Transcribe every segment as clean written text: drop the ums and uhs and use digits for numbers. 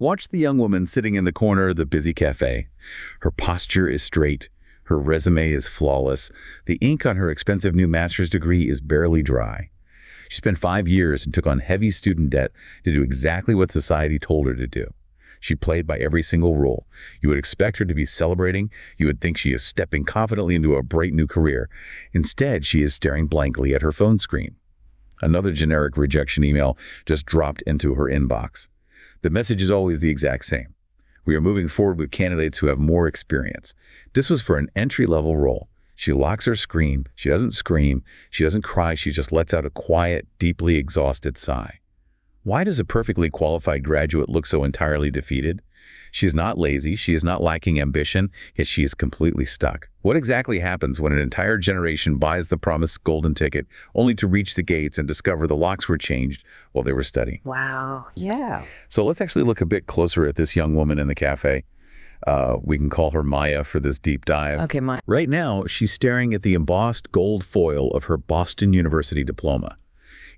Watch the young woman sitting in the corner of the busy cafe. Her posture is straight. Her resume is flawless. The ink on her expensive new master's degree is barely dry. She spent 5 years and took on heavy student debt to do exactly what society told her to do. She played by every single rule. You would expect her to be celebrating. You would think she is stepping confidently into a bright new career. Instead, she is staring blankly at her phone screen. Another generic rejection email just dropped into her inbox. The message is always the exact same. We are moving forward with candidates who have more experience. This was for an entry-level role. She locks her screen. She doesn't scream. She doesn't cry. She just lets out a quiet, deeply exhausted sigh. Why does a perfectly qualified graduate look so entirely defeated? She is not lazy. She is not lacking ambition, yet she is completely stuck. What exactly happens when an entire generation buys the promised golden ticket, only to reach the gates and discover the locks were changed while they were studying? Wow. Yeah. So let's actually look a bit closer at this young woman in the cafe. We can call her Maya for this deep dive. Okay, Maya. Right now, she's staring at the embossed gold foil of her Boston University diploma.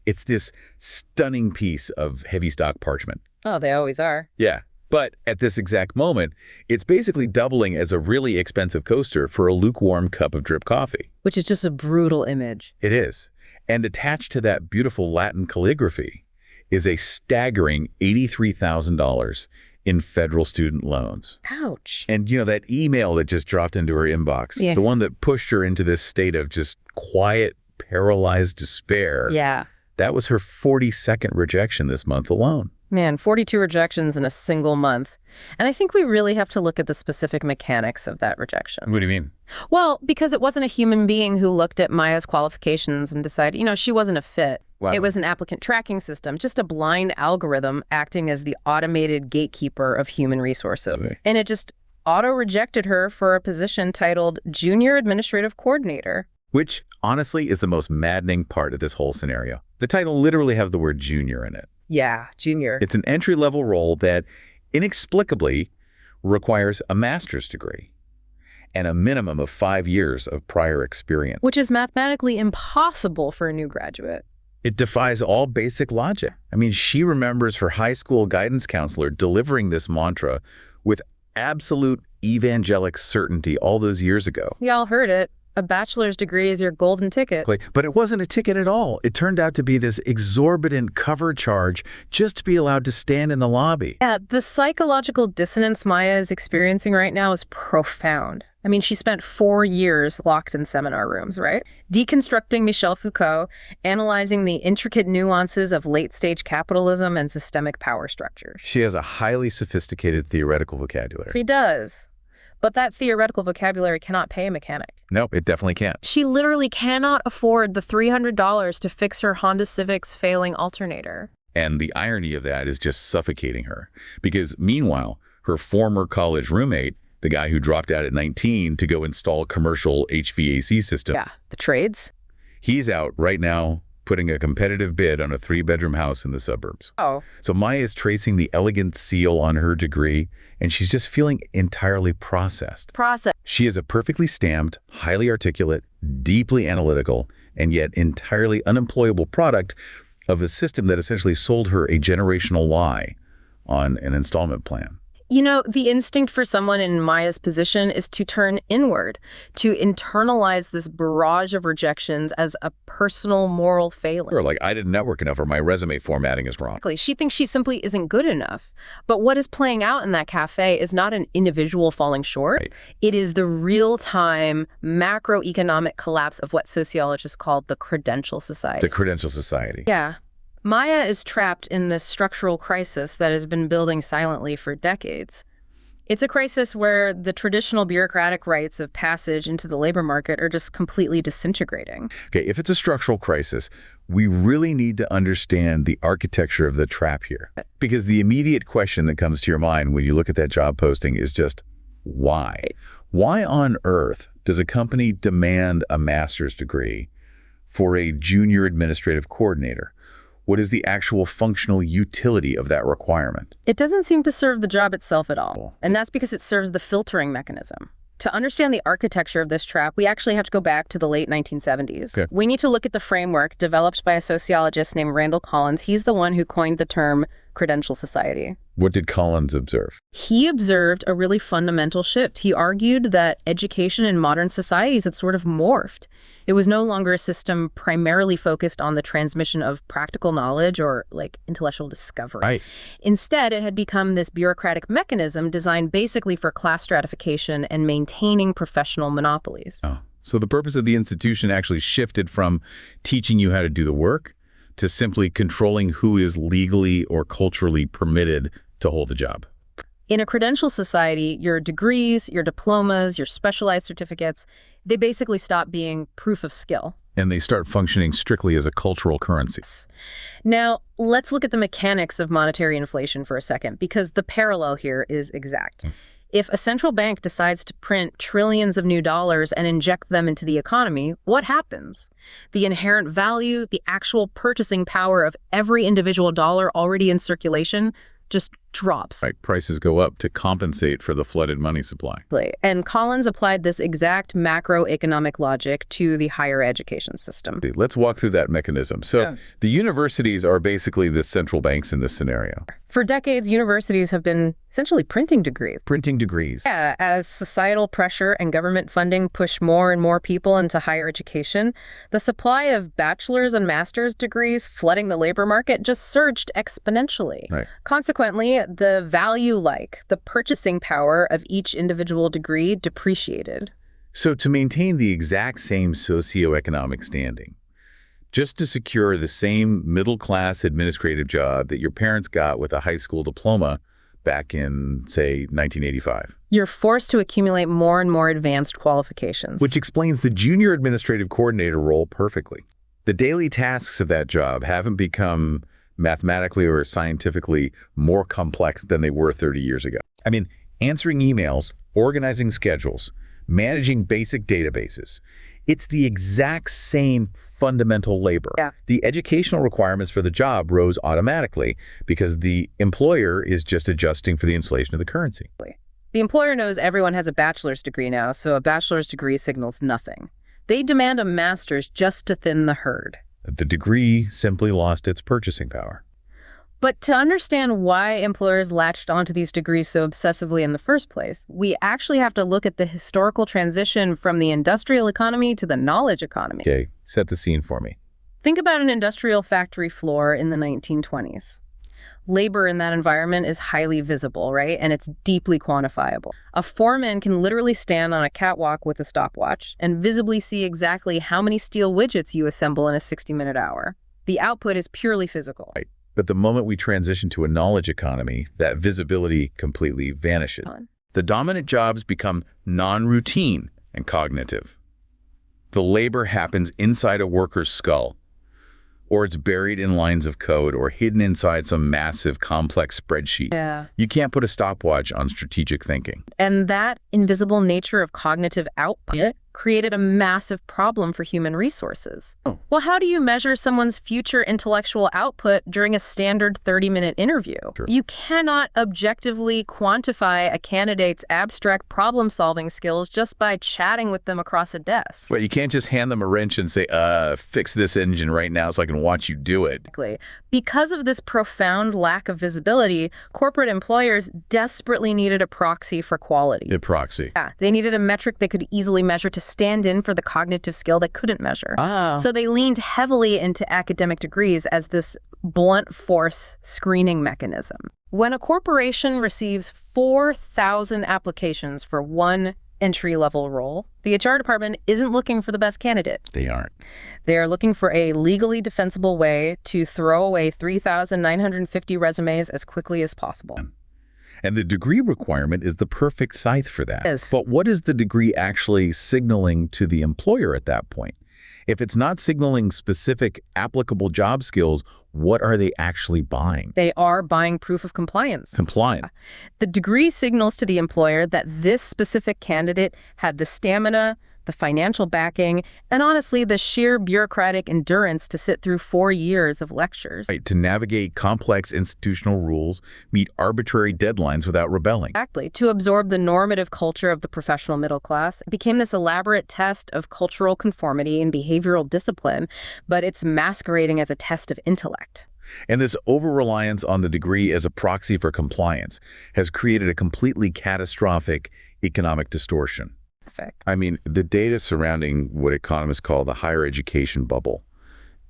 It's this stunning piece of heavy stock parchment. Oh, they always are. Yeah, but at this exact moment, it's basically doubling as a really expensive coaster for a lukewarm cup of drip coffee. Which is just a brutal image. It is. And attached to that beautiful Latin calligraphy is a staggering $83,000 in federal student loans. Ouch. And, that email that just dropped into her inbox, Yeah. the one that pushed her into this state of just quiet, paralyzed despair. Yeah. That was her 42nd rejection this month alone. Man, 42 rejections in a single month. And I think we really have to look at the specific mechanics of that rejection. What do you mean? Well, because it wasn't a human being who looked at Maya's qualifications and decided, she wasn't a fit. Wow. It was an applicant tracking system, just a blind algorithm acting as the automated gatekeeper of human resources. Okay. And it just auto-rejected her for a position titled Junior Administrative Coordinator. Which, honestly, is the most maddening part of this whole scenario. The title literally has the word junior in it. Yeah, junior. It's an entry-level role that inexplicably requires a master's degree and a minimum of 5 years of prior experience. Which is mathematically impossible for a new graduate. It defies all basic logic. I mean, she remembers her high school guidance counselor delivering this mantra with absolute evangelic certainty all those years ago. Y'all heard it. A bachelor's degree is your golden ticket. But it wasn't a ticket at all. It turned out to be this exorbitant cover charge just to be allowed to stand in the lobby. Yeah, the psychological dissonance Maya is experiencing right now is profound. I mean, she spent 4 years locked in seminar rooms, right? Deconstructing Michel Foucault, analyzing the intricate nuances of late-stage capitalism and systemic power structures. She has a highly sophisticated theoretical vocabulary. She does. But that theoretical vocabulary cannot pay a mechanic. Nope, it definitely can't. She literally cannot afford the $300 to fix her Honda Civic's failing alternator. And the irony of that is just suffocating her. Because meanwhile, her former college roommate, the guy who dropped out at 19 to go install a commercial HVAC system. Yeah, the trades. He's out right now putting a competitive bid on a 3-bedroom house in the suburbs. Oh. So Maya is tracing the elegant seal on her degree, and she's just feeling entirely processed. She is a perfectly stamped, highly articulate, deeply analytical, and yet entirely unemployable product of a system that essentially sold her a generational lie on an installment plan. The instinct for someone in Maya's position is to turn inward, to internalize this barrage of rejections as a personal moral failing. Or like, I didn't network enough, or my resume formatting is wrong. She thinks she simply isn't good enough. But what is playing out in that cafe is not an individual falling short. Right. It is the real-time macroeconomic collapse of what sociologists call the Credential Society. The Credential Society. Yeah. Maya is trapped in this structural crisis that has been building silently for decades. It's a crisis where the traditional bureaucratic rites of passage into the labor market are just completely disintegrating. Okay, if it's a structural crisis, we really need to understand the architecture of the trap here. Because the immediate question that comes to your mind when you look at that job posting is just, why? Why on earth does a company demand a master's degree for a junior administrative coordinator? What is the actual functional utility of that requirement? It doesn't seem to serve the job itself at all. And that's because it serves the filtering mechanism To understand the architecture of this trap, we actually have to go back to the late 1970s. Okay. We need to look at the framework developed by a sociologist named Randall Collins. He's the one who coined the term Credential society. What did Collins observe? He observed a really fundamental shift. He argued that education in modern societies had sort of morphed. It was no longer a system primarily focused on the transmission of practical knowledge or like intellectual discovery. Right. Instead, it had become this bureaucratic mechanism designed basically for class stratification and maintaining professional monopolies. Oh. So the purpose of the institution actually shifted from teaching you how to do the work to simply controlling who is legally or culturally permitted to hold the job. In a credential society, your degrees, your diplomas, your specialized certificates, they basically stop being proof of skill. And they start functioning strictly as a cultural currency. Now, let's look at the mechanics of monetary inflation for a second, because the parallel here is exact. If a central bank decides to print trillions of new dollars and inject them into the economy, what happens? The inherent value, the actual purchasing power of every individual dollar already in circulation just drops. Right, prices go up to compensate for the flooded money supply. And Collins applied this exact macroeconomic logic to the higher education system. Let's walk through that mechanism. So the universities are basically the central banks in this scenario. For decades, universities have been essentially printing degrees. Printing degrees. Yeah, as societal pressure and government funding push more and more people into higher education, the supply of bachelor's and master's degrees flooding the labor market just surged exponentially. Right. Consequently, the value, like the purchasing power of each individual degree, depreciated. So to maintain the exact same socioeconomic standing, just to secure the same middle-class administrative job that your parents got with a high school diploma back in, say, 1985. You're forced to accumulate more and more advanced qualifications. Which explains the junior administrative coordinator role perfectly. The daily tasks of that job haven't become mathematically or scientifically more complex than they were 30 years ago. I mean, answering emails, organizing schedules, managing basic databases. It's the exact same fundamental labor. Yeah. The educational requirements for the job rose automatically because the employer is just adjusting for the inflation of the currency. The employer knows everyone has a bachelor's degree now, so a bachelor's degree signals nothing. They demand a master's just to thin the herd. The degree simply lost its purchasing power. But to understand why employers latched onto these degrees so obsessively in the first place, we actually have to look at the historical transition from the industrial economy to the knowledge economy. Okay, set the scene for me. Think about an industrial factory floor in the 1920s. Labor in that environment is highly visible, right? And it's deeply quantifiable. A foreman can literally stand on a catwalk with a stopwatch and visibly see exactly how many steel widgets you assemble in a 60-minute hour. The output is purely physical. Right. But the moment we transition to a knowledge economy, that visibility completely vanishes. The dominant jobs become non-routine and cognitive. The labor happens inside a worker's skull, or it's buried in lines of code or hidden inside some massive, complex spreadsheet. Yeah. You can't put a stopwatch on strategic thinking. And that invisible nature of cognitive output created a massive problem for human resources. Oh. Well, how do you measure someone's future intellectual output during a standard 30-minute interview? Sure. You cannot objectively quantify a candidate's abstract problem-solving skills just by chatting with them across a desk. Well, you can't just hand them a wrench and say, fix this engine right now so I can watch you do it. Because of this profound lack of visibility, corporate employers desperately needed a proxy for quality. A proxy. Yeah, they needed a metric they could easily measure to stand in for the cognitive skill they couldn't measure. So they leaned heavily into academic degrees as this blunt force screening mechanism. When a corporation receives 4,000 applications for one entry-level role, the HR department isn't looking for the best candidate. They aren't. They are looking for a legally defensible way to throw away 3,950 resumes as quickly as possible. And the degree requirement is the perfect scythe for that. Yes. But what is the degree actually signaling to the employer at that point? If it's not signaling specific applicable job skills, what are they actually buying? They are buying proof of compliance. Compliant. The degree signals to the employer that this specific candidate had the stamina, the financial backing, and honestly, the sheer bureaucratic endurance to sit through 4 years of lectures. Right, to navigate complex institutional rules, meet arbitrary deadlines without rebelling. Exactly. To absorb the normative culture of the professional middle class, it became this elaborate test of cultural conformity and behavioral discipline, but it's masquerading as a test of intellect. And this over-reliance on the degree as a proxy for compliance has created a completely catastrophic economic distortion. Perfect. I mean, the data surrounding what economists call the higher education bubble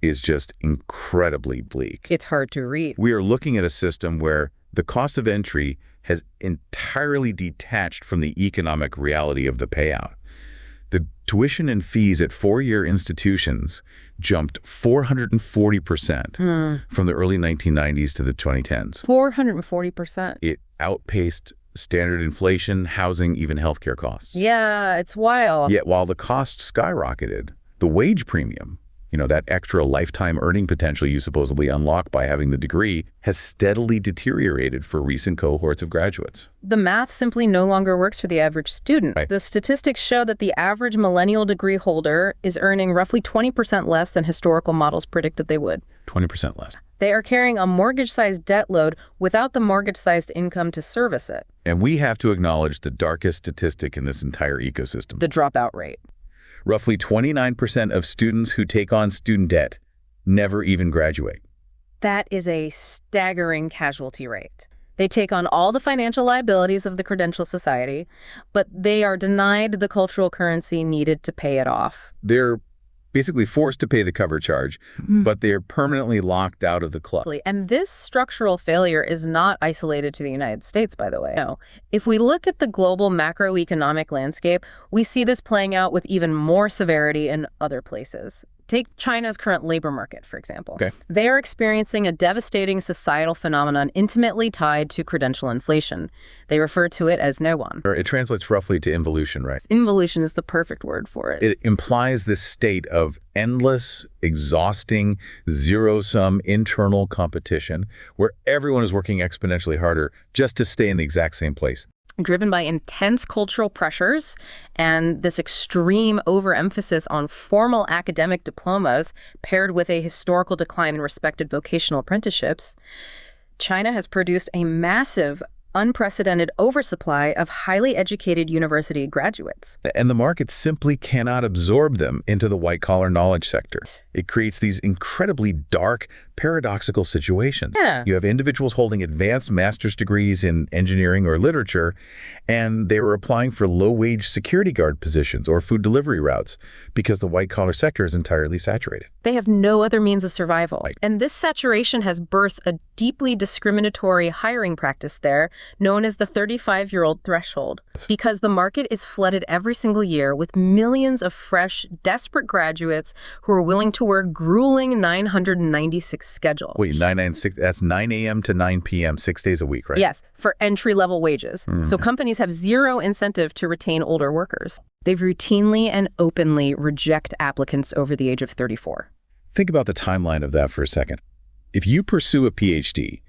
is just incredibly bleak. It's hard to read. We are looking at a system where the cost of entry has entirely detached from the economic reality of the payout. The tuition and fees at four-year institutions jumped 440% from the early 1990s to the 2010s. 440%. It outpaced standard inflation, housing, even healthcare costs. Yeah, it's wild. Yet while the costs skyrocketed, the wage premium, that extra lifetime earning potential you supposedly unlock by having the degree, has steadily deteriorated for recent cohorts of graduates. The math simply no longer works for the average student. Right. The statistics show that the average millennial degree holder is earning roughly 20% less than historical models predicted they would. 20% less. They are carrying a mortgage-sized debt load without the mortgage-sized income to service it. And we have to acknowledge the darkest statistic in this entire ecosystem. The dropout rate. Roughly 29% of students who take on student debt never even graduate. That is a staggering casualty rate. They take on all the financial liabilities of the Credential Society, but they are denied the cultural currency needed to pay it off. They're basically forced to pay the cover charge, but they're permanently locked out of the club. And this structural failure is not isolated to the United States, by the way. No. If we look at the global macroeconomic landscape, we see this playing out with even more severity in other places. Take China's current labor market, for example. Okay. They are experiencing a devastating societal phenomenon intimately tied to credential inflation. They refer to it as no-one. It translates roughly to involution, right? Involution is the perfect word for it. It implies this state of endless, exhausting, zero-sum internal competition where everyone is working exponentially harder just to stay in the exact same place. Driven by intense cultural pressures and this extreme overemphasis on formal academic diplomas paired with a historical decline in respected vocational apprenticeships, China has produced a massive, unprecedented oversupply of highly educated university graduates. And the market simply cannot absorb them into the white-collar knowledge sector. It creates these incredibly dark, paradoxical situations. Yeah. You have individuals holding advanced master's degrees in engineering or literature, and they were applying for low-wage security guard positions or food delivery routes because the white-collar sector is entirely saturated. They have no other means of survival. Right. And this saturation has birthed a deeply discriminatory hiring practice there known as the 35-year-old threshold, because the market is flooded every single year with millions of fresh, desperate graduates who are willing to work grueling 996 schedules. Wait, 996, that's 9 a.m. to 9 p.m., 6 days a week, right? Yes, for entry-level wages. So companies have zero incentive to retain older workers. They routinely and openly reject applicants over the age of 34. Think about the timeline of that for a second. If you pursue a PhD,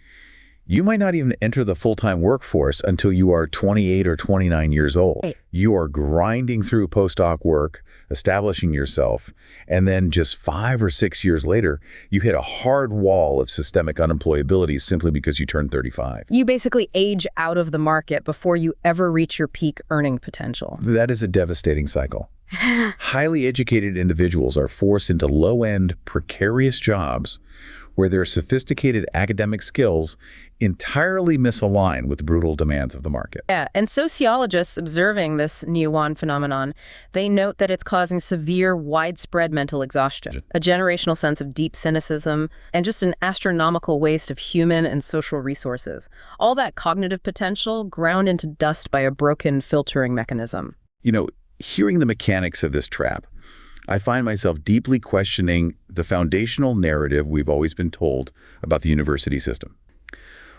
you might not even enter the full-time workforce until you are 28 or 29 years old. Right. You are grinding through postdoc work, establishing yourself, and then just 5 or 6 years later, you hit a hard wall of systemic unemployability simply because you turned 35. You basically age out of the market before you ever reach your peak earning potential. That is a devastating cycle. Highly educated individuals are forced into low-end, precarious jobs where their sophisticated academic skills entirely misalign with the brutal demands of the market. Yeah, and sociologists observing this new WAN phenomenon, they note that it's causing severe, widespread mental exhaustion, a generational sense of deep cynicism, and just an astronomical waste of human and social resources. All that cognitive potential ground into dust by a broken filtering mechanism. Hearing the mechanics of this trap, I find myself deeply questioning the foundational narrative we've always been told about the university system.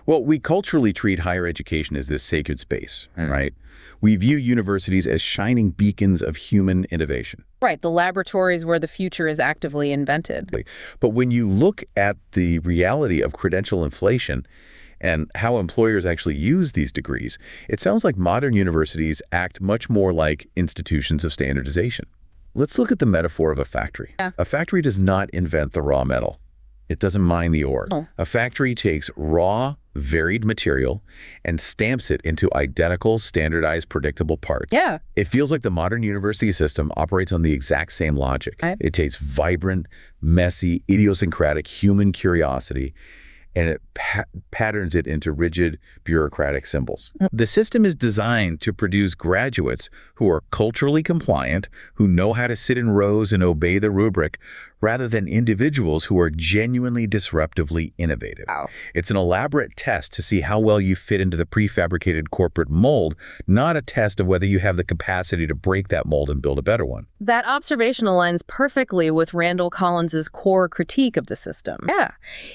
Well, we culturally treat higher education as this sacred space, right? We view universities as shining beacons of human innovation. Right, the laboratories where the future is actively invented. But when you look at the reality of credential inflation, and how employers actually use these degrees, it sounds like modern universities act much more like institutions of standardization. Let's look at the metaphor of a factory. Yeah. A factory does not invent the raw metal. It doesn't mine the ore. Oh. A factory takes raw, varied material and stamps it into identical, standardized, predictable parts. Yeah. It feels like the modern university system operates on the exact same logic. Right. It takes vibrant, messy, idiosyncratic human curiosity and it patterns it into rigid, bureaucratic symbols. The system is designed to produce graduates who are culturally compliant, who know how to sit in rows and obey the rubric, rather than individuals who are genuinely disruptively innovative. Wow. It's an elaborate test to see how well you fit into the prefabricated corporate mold, not a test of whether you have the capacity to break that mold and build a better one. That observation aligns perfectly with Randall Collins's core critique of the system. Yeah.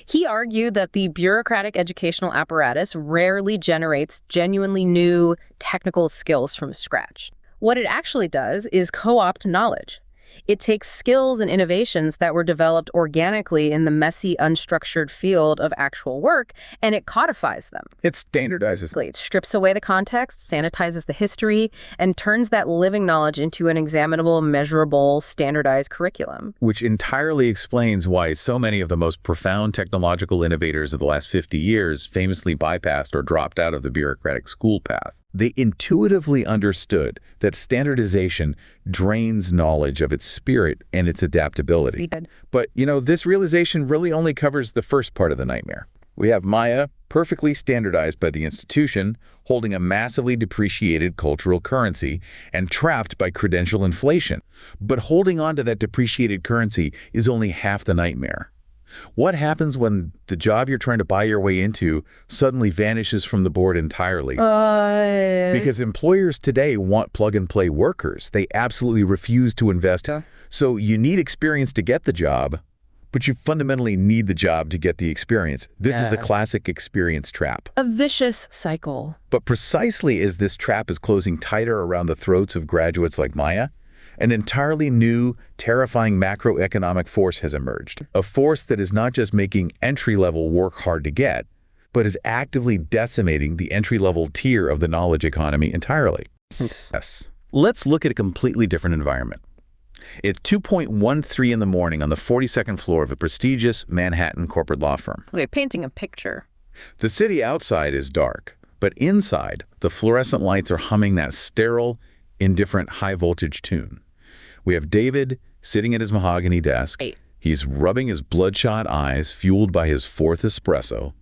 He argued that the bureaucratic educational apparatus rarely generates genuinely new technical skills from scratch. What it actually does is co-opt knowledge. It takes skills and innovations that were developed organically in the messy, unstructured field of actual work, and it codifies them. It standardizes. It strips away the context, sanitizes the history, and turns that living knowledge into an examinable, measurable, standardized curriculum. Which entirely explains why so many of the most profound technological innovators of the last 50 years famously bypassed or dropped out of the bureaucratic school path. They intuitively understood that standardization drains knowledge of its spirit and its adaptability. But, this realization really only covers the first part of the nightmare. We have Maya, perfectly standardized by the institution, holding a massively depreciated cultural currency and trapped by credential inflation. But holding on to that depreciated currency is only half the nightmare. What happens when the job you're trying to buy your way into suddenly vanishes from the board entirely? Because employers today want plug-and-play workers. They absolutely refuse to invest. So you need experience to get the job, but you fundamentally need the job to get the experience. This is the classic experience trap. A vicious cycle. But precisely as this trap is closing tighter around the throats of graduates like Maya, an entirely new, terrifying macroeconomic force has emerged. A force that is not just making entry-level work hard to get, but is actively decimating the entry-level tier of the knowledge economy entirely. Yes. Let's look at a completely different environment. It's 2:13 in the morning on the 42nd floor of a prestigious Manhattan corporate law firm. Okay, painting a picture. The city outside is dark, but inside, the fluorescent lights are humming that sterile, indifferent, high-voltage tune. We have David sitting at his mahogany desk. He's rubbing his bloodshot eyes, fueled by his fourth espresso.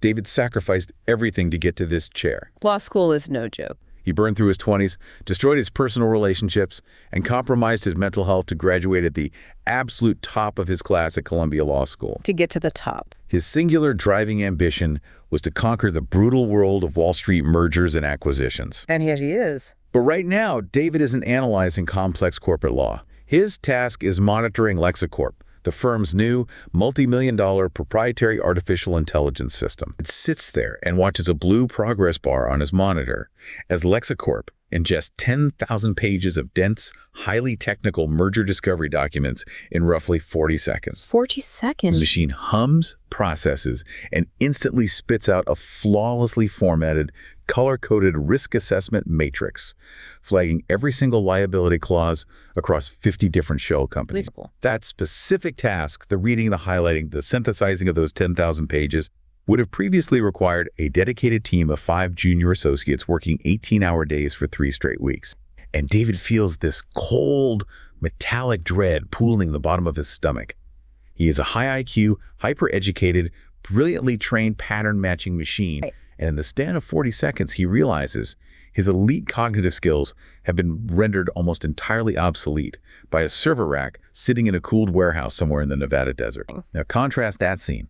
David sacrificed everything to get to this chair. Law school is no joke. He burned through his 20s, destroyed his personal relationships, and compromised his mental health to graduate at the absolute top of his class at Columbia Law School. To get to the top. His singular driving ambition was to conquer the brutal world of Wall Street mergers and acquisitions. And here he is. But right now, David isn't analyzing complex corporate law. His task is monitoring LexaCorp, the firm's new multi-million-dollar proprietary artificial intelligence system. It sits there and watches a blue progress bar on his monitor as LexaCorp ingests 10,000 pages of dense, highly technical merger discovery documents in roughly 40 seconds. 40 seconds? The machine hums, processes, and instantly spits out a flawlessly formatted, color-coded risk assessment matrix, flagging every single liability clause across 50 different shell companies. That specific task, the reading, the highlighting, the synthesizing of those 10,000 pages, would have previously required a dedicated team of 5 junior associates working 18-hour days for 3 straight weeks. And David feels this cold, metallic dread pooling the bottom of his stomach. He is a high IQ, hyper-educated, brilliantly trained pattern-matching machine. And in the span of 40 seconds, he realizes his elite cognitive skills have been rendered almost entirely obsolete by a server rack sitting in a cooled warehouse somewhere in the Nevada desert. Now contrast that scene.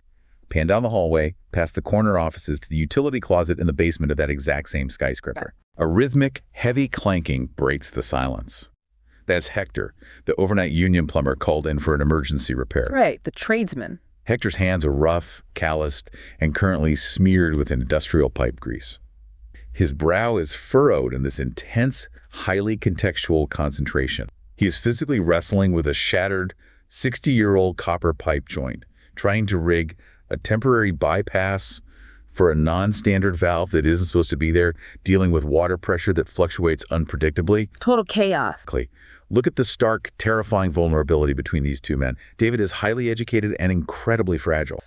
Pan down the hallway, past the corner offices to the utility closet in the basement of that exact same skyscraper. A rhythmic, heavy clanking breaks the silence. That's Hector, the overnight union plumber called in for an emergency repair. Right, the tradesman. Hector's hands are rough, calloused, and currently smeared with industrial pipe grease. His brow is furrowed in this intense, highly contextual concentration. He is physically wrestling with a shattered, 60-year-old copper pipe joint, trying to rig a temporary bypass for a non-standard valve that isn't supposed to be there, dealing with water pressure that fluctuates unpredictably. Total chaos. Look at the stark, terrifying vulnerability between these two men. David is highly educated and incredibly fragile.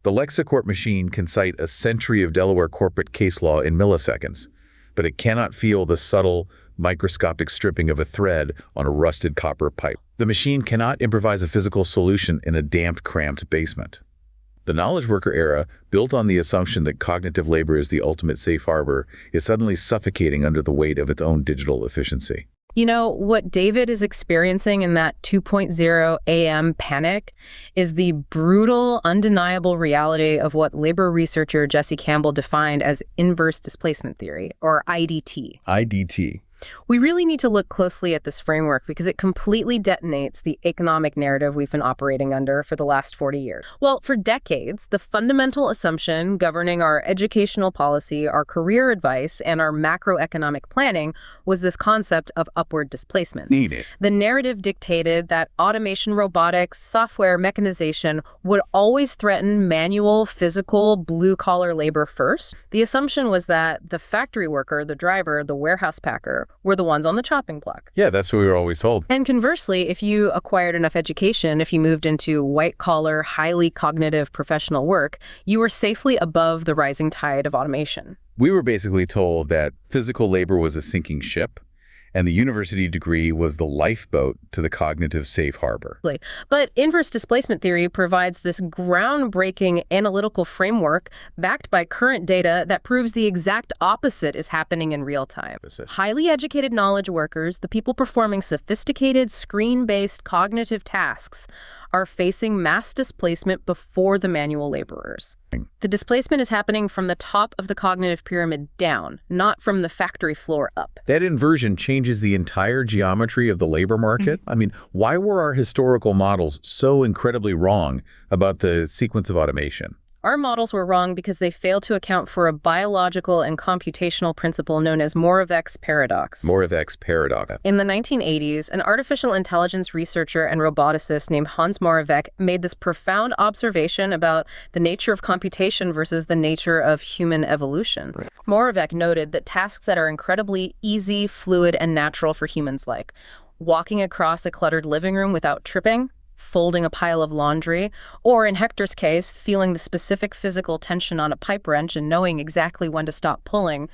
The LexaCorp machine can cite a century of Delaware corporate case law in milliseconds, but it cannot feel the subtle, microscopic stripping of a thread on a rusted copper pipe. The machine cannot improvise a physical solution in a damped, cramped basement. The knowledge worker era, built on the assumption that cognitive labor is the ultimate safe harbor, is suddenly suffocating under the weight of its own digital efficiency. You know, what David is experiencing in that 2.0 AM panic is the brutal, undeniable reality of what labor researcher Jesse Campbell defined as inverse displacement theory, or IDT. IDT. We really need to look closely at this framework because it completely detonates the economic narrative we've been operating under for the last 40 years. Well, for decades, the fundamental assumption governing our educational policy, our career advice, and our macroeconomic planning was this concept of upward displacement. Needed. The narrative dictated that automation, robotics, software, mechanization would always threaten manual, physical, blue-collar labor first. The assumption was that the factory worker, the driver, the warehouse packer, were the ones on the chopping block. Yeah, that's what we were always told. And conversely, if you acquired enough education, if you moved into white-collar, highly cognitive professional work, you were safely above the rising tide of automation. We were basically told that physical labor was a sinking ship, and the university degree was the lifeboat to the cognitive safe harbor. But inverse displacement theory provides this groundbreaking analytical framework backed by current data that proves the exact opposite is happening in real time. Highly educated knowledge workers, the people performing sophisticated, screen-based cognitive tasks, are facing mass displacement before the manual laborers. The displacement is happening from the top of the cognitive pyramid down, not from the factory floor up. That inversion changes the entire geometry of the labor market. I mean, why were our historical models so incredibly wrong about the sequence of automation? Our models were wrong because they failed to account for a biological and computational principle known as Moravec's paradox. Moravec's paradox. In the 1980s, an artificial intelligence researcher and roboticist named Hans Moravec made this profound observation about the nature of computation versus the nature of human evolution. Moravec noted that tasks that are incredibly easy, fluid, and natural for humans, like walking across a cluttered living room without tripping, folding a pile of laundry, or in Hector's case, feeling the specific physical tension on a pipe wrench and knowing exactly when to stop pulling,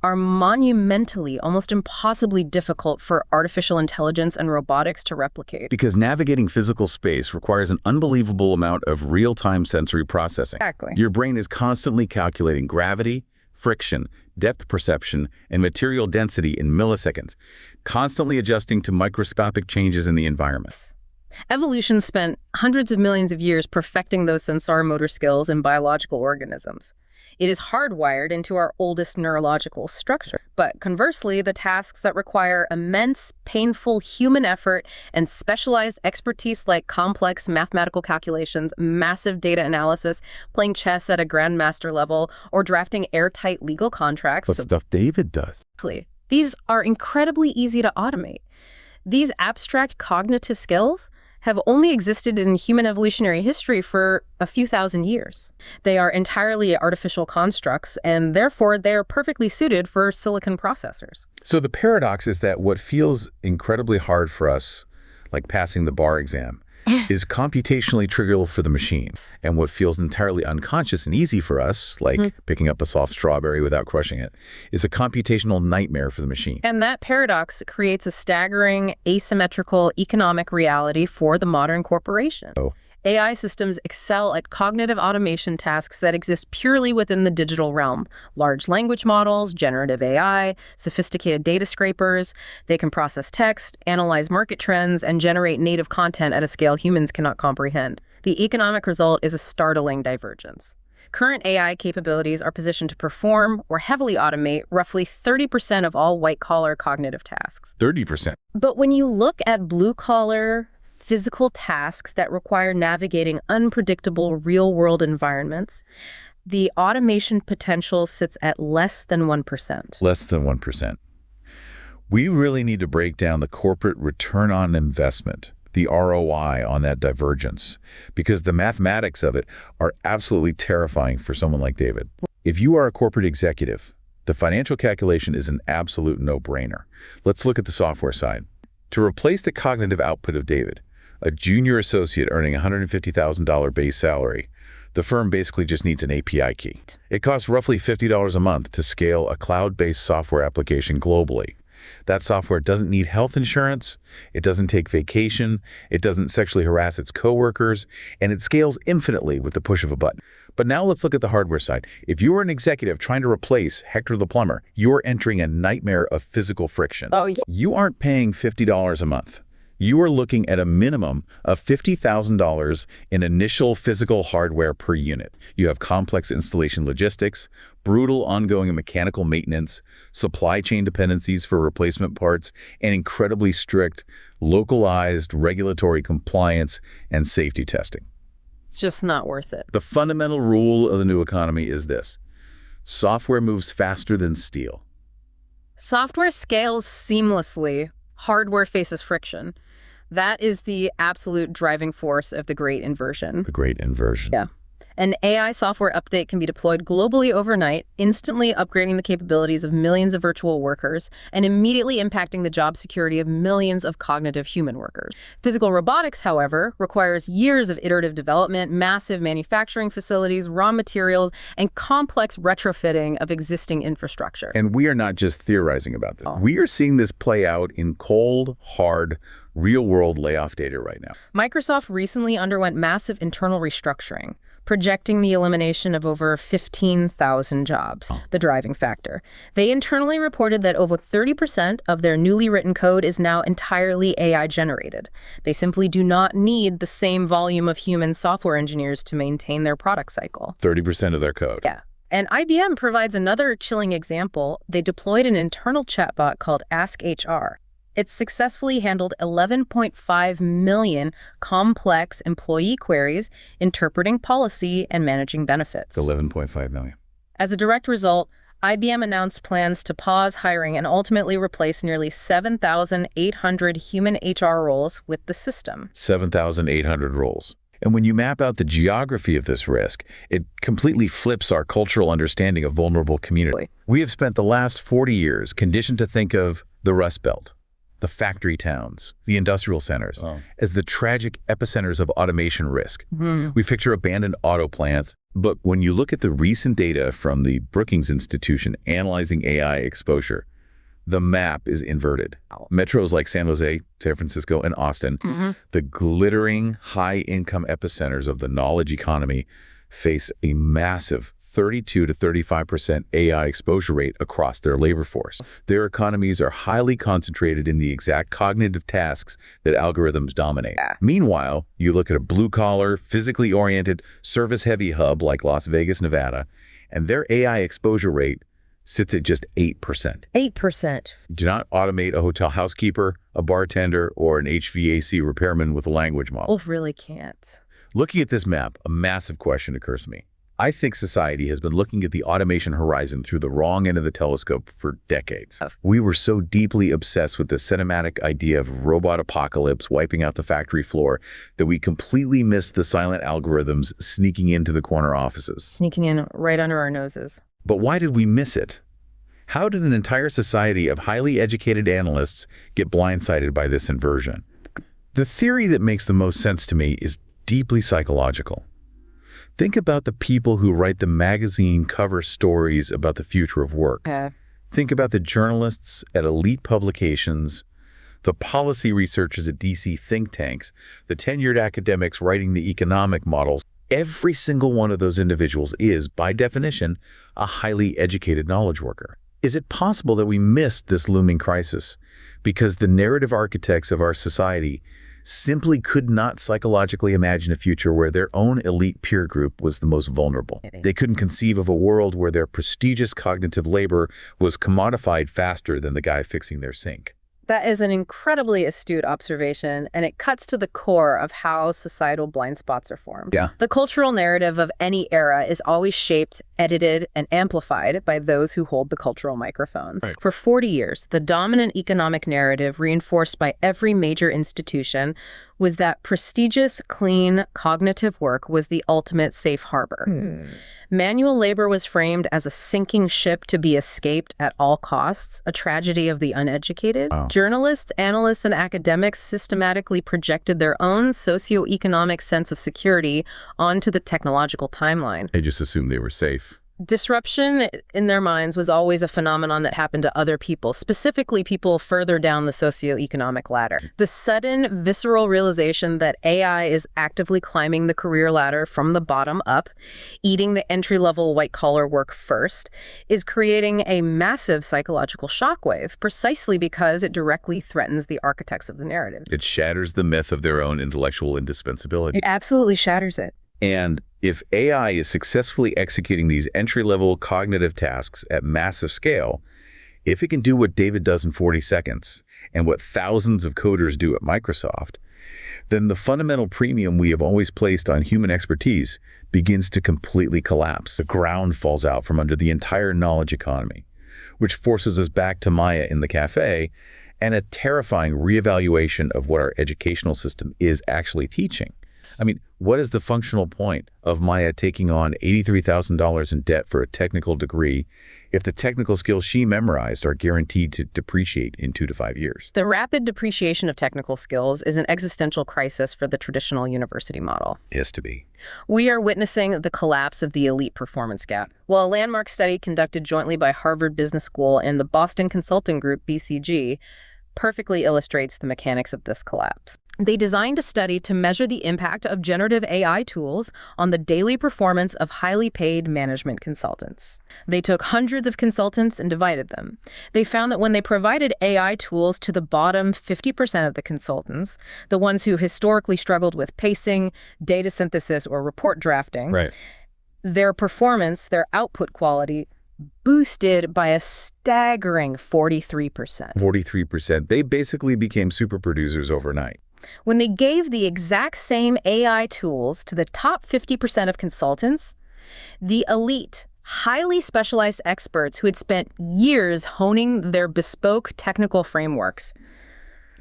are monumentally, almost impossibly difficult for artificial intelligence and robotics to replicate. Because navigating physical space requires an unbelievable amount of real-time sensory processing. Exactly. Your brain is constantly calculating gravity, friction, depth perception, and material density in milliseconds, constantly adjusting to microscopic changes in the environment. Evolution spent hundreds of millions of years perfecting those sensory-motor skills in biological organisms. It is hardwired into our oldest neurological structure. But conversely, the tasks that require immense, painful human effort and specialized expertise like complex mathematical calculations, massive data analysis, playing chess at a grandmaster level, or drafting airtight legal contracts. But stuff David does. These are incredibly easy to automate. These abstract cognitive skills have only existed in human evolutionary history for a few thousand years. They are entirely artificial constructs, and therefore they are perfectly suited for silicon processors. So the paradox is that what feels incredibly hard for us, like passing the bar exam, is computationally trivial for the machines. And what feels entirely unconscious and easy for us, like picking up a soft strawberry without crushing it, is a computational nightmare for the machine. And that paradox creates a staggering, asymmetrical economic reality for the modern corporation. AI systems excel at cognitive automation tasks that exist purely within the digital realm. Large language models, generative AI, sophisticated data scrapers. They can process text, analyze market trends, and generate native content at a scale humans cannot comprehend. The economic result is a startling divergence. Current AI capabilities are positioned to perform or heavily automate roughly 30% of all white-collar cognitive tasks. 30%. But when you look at blue-collar, physical tasks that require navigating unpredictable real-world environments, the automation potential sits at less than 1%. Less than 1%. We really need to break down the corporate return on investment, the ROI on that divergence, because the mathematics of it are absolutely terrifying for someone like David. If you are a corporate executive, the financial calculation is an absolute no-brainer. Let's look at the software side. To replace the cognitive output of David, a junior associate earning a $150,000 base salary, the firm basically just needs an API key. It costs roughly $50 a month to scale a cloud-based software application globally. That software doesn't need health insurance, it doesn't take vacation, it doesn't sexually harass its coworkers, and it scales infinitely with the push of a button. But now let's look at the hardware side. If you're an executive trying to replace Hector the plumber, you're entering a nightmare of physical friction. Oh, yeah. You aren't paying $50 a month. You are looking at a minimum of $50,000 in initial physical hardware per unit. You have complex installation logistics, brutal ongoing mechanical maintenance, supply chain dependencies for replacement parts, and incredibly strict, localized regulatory compliance and safety testing. It's just not worth it. The fundamental rule of the new economy is this: software moves faster than steel. Software scales seamlessly. Hardware faces friction. That is the absolute driving force of the great inversion. The great inversion. Yeah. An AI software update can be deployed globally overnight, instantly upgrading the capabilities of millions of virtual workers and immediately impacting the job security of millions of cognitive human workers. Physical robotics, however, requires years of iterative development, massive manufacturing facilities, raw materials, and complex retrofitting of existing infrastructure. And we are not just theorizing about this. Oh. We are seeing this play out in cold, hard, real-world layoff data right now. Microsoft recently underwent massive internal restructuring, projecting the elimination of over 15,000 jobs, the driving factor. They internally reported that over 30% of their newly written code is now entirely AI-generated. They simply do not need the same volume of human software engineers to maintain their product cycle. 30% of their code. Yeah. And IBM provides another chilling example. They deployed an internal chatbot called Ask HR. It's successfully handled 11.5 million complex employee queries, interpreting policy and managing benefits. 11.5 million. As a direct result, IBM announced plans to pause hiring and ultimately replace nearly 7,800 human HR roles with the system. 7,800 roles. And when you map out the geography of this risk, it completely flips our cultural understanding of vulnerable community. We have spent the last 40 years conditioned to think of the Rust Belt, the factory towns, the industrial centers, as the tragic epicenters of automation risk. We picture abandoned auto plants, but when you look at the recent data from the Brookings Institution analyzing AI exposure, the map is inverted. Metros like San Jose, San Francisco, and Austin, the glittering high-income epicenters of the knowledge economy, face a massive 32 to 35% AI exposure rate across their labor force. Their economies are highly concentrated in the exact cognitive tasks that algorithms dominate. Meanwhile, you look at a blue-collar, physically oriented, service-heavy hub like Las Vegas, Nevada, and their AI exposure rate sits at just 8%. 8%. Do not automate a hotel housekeeper, a bartender, or an HVAC repairman with a language model. Oh, really can't. Looking at this map, a massive question occurs to me. I think society has been looking at the automation horizon through the wrong end of the telescope for decades. We were so deeply obsessed with the cinematic idea of robot apocalypse wiping out the factory floor that we completely missed the silent algorithms sneaking into the corner offices. Sneaking in right under our noses. But why did we miss it? How did an entire society of highly educated analysts get blindsided by this inversion? The theory that makes the most sense to me is deeply psychological. Think about the people who write the magazine cover stories about the future of work. Think about the journalists at elite publications, the policy researchers at DC think tanks, the tenured academics writing the economic models. Every single one of those individuals is, by definition, a highly educated knowledge worker. Is it possible that we missed this looming crisis because the narrative architects of our society simply could not psychologically imagine a future where their own elite peer group was the most vulnerable? They couldn't conceive of a world where their prestigious cognitive labor was commodified faster than the guy fixing their sink. That is an incredibly astute observation, and it cuts to the core of how societal blind spots are formed. The cultural narrative of any era is always shaped, edited, and amplified by those who hold the cultural microphones. For 40 years, the dominant economic narrative reinforced by every major institution was that prestigious, clean, cognitive work was the ultimate safe harbor. Manual labor was framed as a sinking ship to be escaped at all costs, a tragedy of the uneducated. Wow. Journalists, analysts, and academics systematically projected their own socioeconomic sense of security onto the technological timeline. They just assumed they were safe. Disruption, in their minds, was always a phenomenon that happened to other people, specifically people further down the socioeconomic ladder. The sudden, visceral realization that AI is actively climbing the career ladder from the bottom up, eating the entry-level white-collar work first, is creating a massive psychological shockwave, precisely because it directly threatens the architects of the narrative. It shatters the myth of their own intellectual indispensability. It absolutely shatters it. And if AI is successfully executing these entry-level cognitive tasks at massive scale, if it can do what David does in 40 seconds and what thousands of coders do at Microsoft, then the fundamental premium we have always placed on human expertise begins to completely collapse. The ground falls out from under the entire knowledge economy, which forces us back to Maya in the cafe and a terrifying reevaluation of what our educational system is actually teaching. I mean, what is the functional point of Maya taking on $83,000 in debt for a technical degree if the technical skills she memorized are guaranteed to depreciate in 2 to 5 years? The rapid depreciation of technical skills is an existential crisis for the traditional university model. It has to be. We are witnessing the collapse of the elite performance gap. While a landmark study conducted jointly by Harvard Business School and the Boston Consulting Group, BCG, perfectly illustrates the mechanics of this collapse. They designed a study to measure the impact of generative AI tools on the daily performance of highly paid management consultants. They took hundreds of consultants and divided them. They found that when they provided AI tools to the bottom 50% of the consultants, the ones who historically struggled with pacing, data synthesis, or report drafting, their performance, their output quality, boosted by a staggering 43%. 43%. They basically became super producers overnight. When they gave the exact same AI tools to the top 50% of consultants, the elite, highly specialized experts who had spent years honing their bespoke technical frameworks,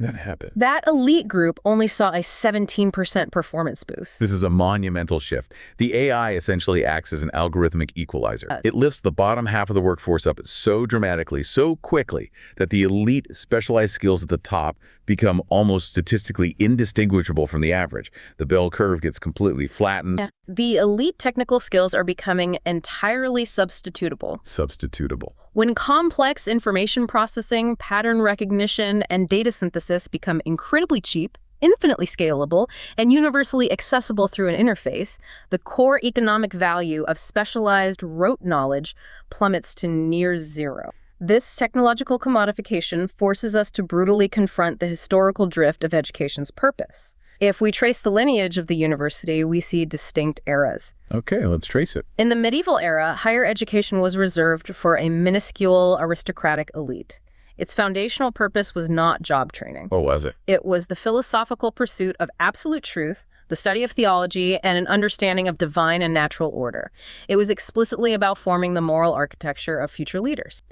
That happened. that elite group only saw a 17% performance boost. This is a monumental shift. The AI essentially acts as an algorithmic equalizer. It lifts the bottom half of the workforce up so dramatically, so quickly, that the elite specialized skills at the top become almost statistically indistinguishable from the average. The bell curve gets completely flattened. Yeah. The elite technical skills are becoming entirely substitutable. Substitutable. When complex information processing, pattern recognition, and data synthesis become incredibly cheap, infinitely scalable, and universally accessible through an interface, the core economic value of specialized rote knowledge plummets to near zero. This technological commodification forces us to brutally confront the historical drift of education's purpose. If we trace the lineage of the university, we see distinct eras. Okay, let's trace it. In the medieval era, higher education was reserved for a minuscule aristocratic elite. Its foundational purpose was not job training. Oh, was it? It was the philosophical pursuit of absolute truth, the study of theology, and an understanding of divine and natural order. It was explicitly about forming the moral architecture of future leaders.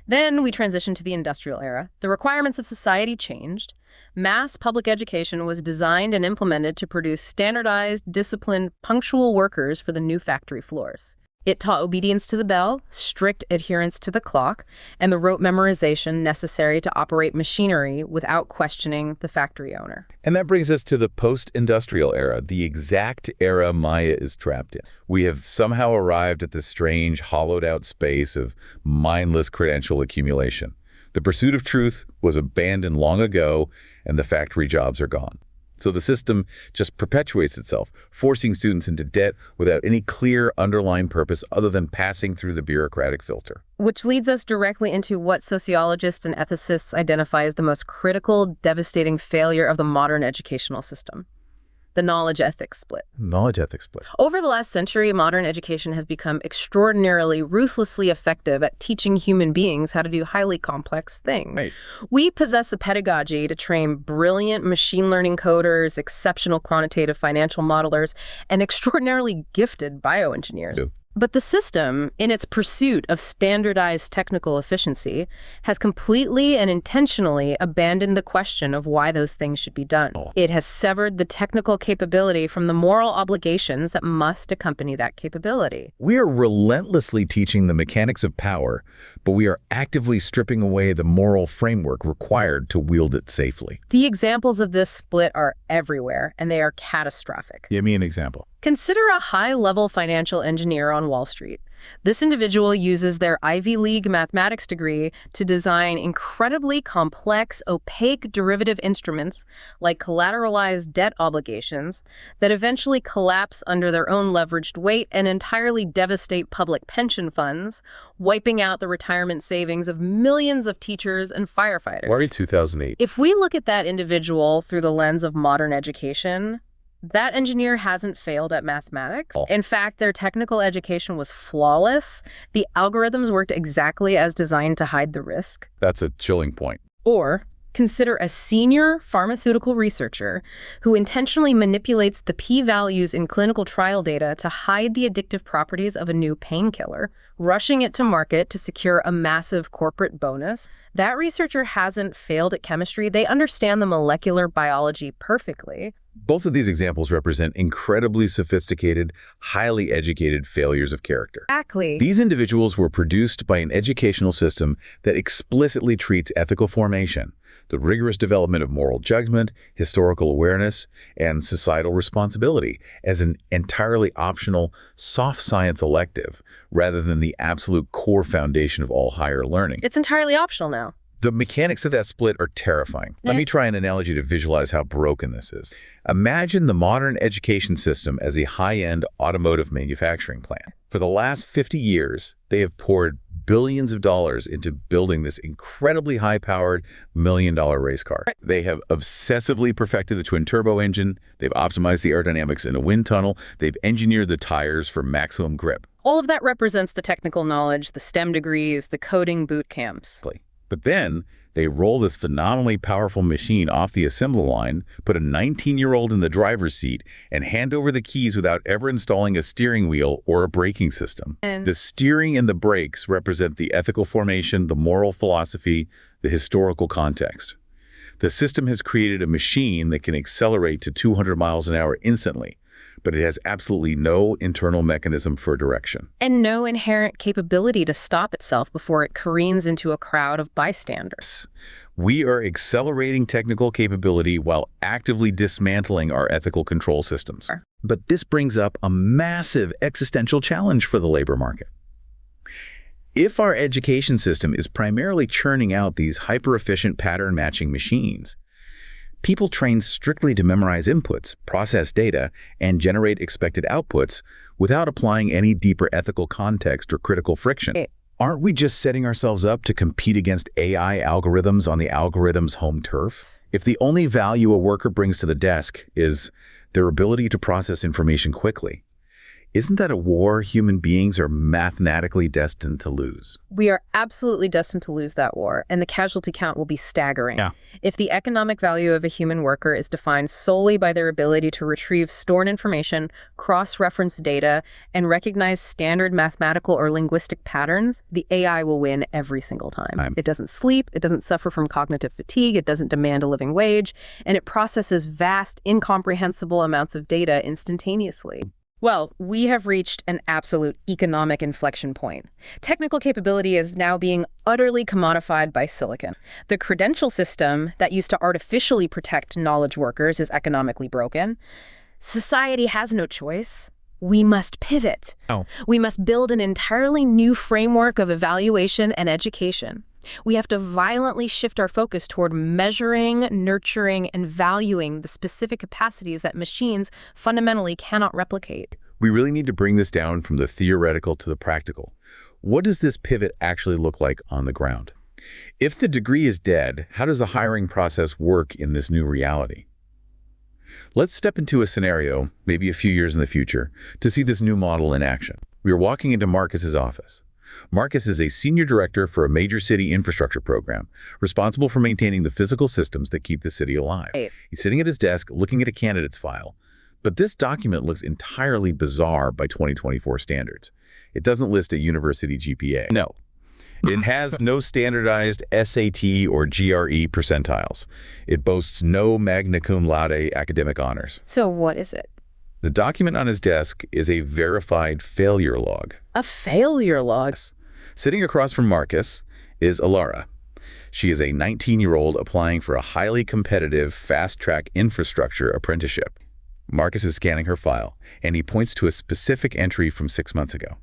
Then we transitioned to the industrial era. The requirements of society changed. Mass public education was designed and implemented to produce standardized, disciplined, punctual workers for the new factory floors. It taught obedience to the bell, strict adherence to the clock, and the rote memorization necessary to operate machinery without questioning the factory owner. And that brings us to the post-industrial era, the exact era Maya is trapped in. We have somehow arrived at this strange, hollowed-out space of mindless credential accumulation. The pursuit of truth was abandoned long ago, and the factory jobs are gone. So the system just perpetuates itself, forcing students into debt without any clear underlying purpose other than passing through the bureaucratic filter. Which leads us directly into what sociologists and ethicists identify as the most critical, devastating failure of the modern educational system: the knowledge-ethics split. Knowledge ethics split. Over the last century, modern education has become extraordinarily, ruthlessly effective at teaching human beings how to do highly complex things. Right. We possess the pedagogy to train brilliant machine learning coders, exceptional quantitative financial modelers, and extraordinarily gifted bioengineers. But the system, in its pursuit of standardized technical efficiency, has completely and intentionally abandoned the question of why those things should be done. It has severed the technical capability from the moral obligations that must accompany that capability. We are relentlessly teaching the mechanics of power, but we are actively stripping away the moral framework required to wield it safely. The examples of this split are everywhere, and they are catastrophic. Give me an example. Consider a high-level financial engineer on Wall Street. This individual uses their Ivy League mathematics degree to design incredibly complex, opaque derivative instruments like collateralized debt obligations that eventually collapse under their own leveraged weight and entirely devastate public pension funds, wiping out the retirement savings of millions of teachers and firefighters. Worry 2008. If we look at that individual through the lens of modern education, that engineer hasn't failed at mathematics. In fact, their technical education was flawless. The algorithms worked exactly as designed to hide the risk. That's a chilling point. Or consider a senior pharmaceutical researcher who intentionally manipulates the p-values in clinical trial data to hide the addictive properties of a new painkiller, rushing it to market to secure a massive corporate bonus. That researcher hasn't failed at chemistry. They understand the molecular biology perfectly. Both of these examples represent incredibly sophisticated, highly educated failures of character. Exactly. These individuals were produced by an educational system that explicitly treats ethical formation, the rigorous development of moral judgment, historical awareness, and societal responsibility as an entirely optional soft science elective rather than the absolute core foundation of all higher learning. It's entirely optional now. The mechanics of that split are terrifying. Let me try an analogy to visualize how broken this is. Imagine the modern education system as a high-end automotive manufacturing plant. For the last 50 years, they have poured billions of dollars into building this incredibly high-powered million-dollar race car. They have obsessively perfected the twin-turbo engine. They've optimized the aerodynamics in a wind tunnel. They've engineered the tires for maximum grip. All of that represents the technical knowledge, the STEM degrees, the coding boot camps. But then they roll this phenomenally powerful machine off the assembly line, put a 19-year-old in the driver's seat, and hand over the keys without ever installing a steering wheel or a braking system. The steering and the brakes represent the ethical formation, the moral philosophy, the historical context. The system has created a machine that can accelerate to 200 miles an hour instantly, but it has absolutely no internal mechanism for direction. And no inherent capability to stop itself before it careens into a crowd of bystanders. We are accelerating technical capability while actively dismantling our ethical control systems. But this brings up a massive existential challenge for the labor market. If our education system is primarily churning out these hyper-efficient pattern-matching machines, people trained strictly to memorize inputs, process data, and generate expected outputs without applying any deeper ethical context or critical friction. Aren't we just setting ourselves up to compete against AI algorithms on the algorithm's home turf? If the only value a worker brings to the desk is their ability to process information quickly, isn't that a war human beings are mathematically destined to lose? We are absolutely destined to lose that war, and the casualty count will be staggering. Yeah. If the economic value of a human worker is defined solely by their ability to retrieve stored information, cross-reference data, and recognize standard mathematical or linguistic patterns, the AI will win every single time. It doesn't sleep, it doesn't suffer from cognitive fatigue, it doesn't demand a living wage, and it processes vast, incomprehensible amounts of data instantaneously. Well, we have reached an absolute economic inflection point. Technical capability is now being utterly commodified by silicon. The credential system that used to artificially protect knowledge workers is economically broken. Society has no choice. We must pivot. We must build an entirely new framework of evaluation and education. We have to violently shift our focus toward measuring, nurturing, and valuing the specific capacities that machines fundamentally cannot replicate. We really need to bring this down from the theoretical to the practical. What does this pivot actually look like on the ground? If the degree is dead, how does the hiring process work in this new reality? Let's step into a scenario, maybe a few years in the future, to see this new model in action. We are walking into Marcus's office. Marcus is a senior director for a major city infrastructure program, responsible for maintaining the physical systems that keep the city alive. He's sitting at his desk looking at a candidate's file. But this document looks entirely bizarre by 2024 standards. It doesn't list a university GPA. No. It has no standardized SAT or GRE percentiles. It boasts no magna cum laude academic honors. So what is it? The document on his desk is a verified failure log. A failure log? Sitting across from Marcus is Alara. She is a 19-year-old applying for a highly competitive fast-track infrastructure apprenticeship. Marcus is scanning her file, and he points to a specific entry from 6 months ago.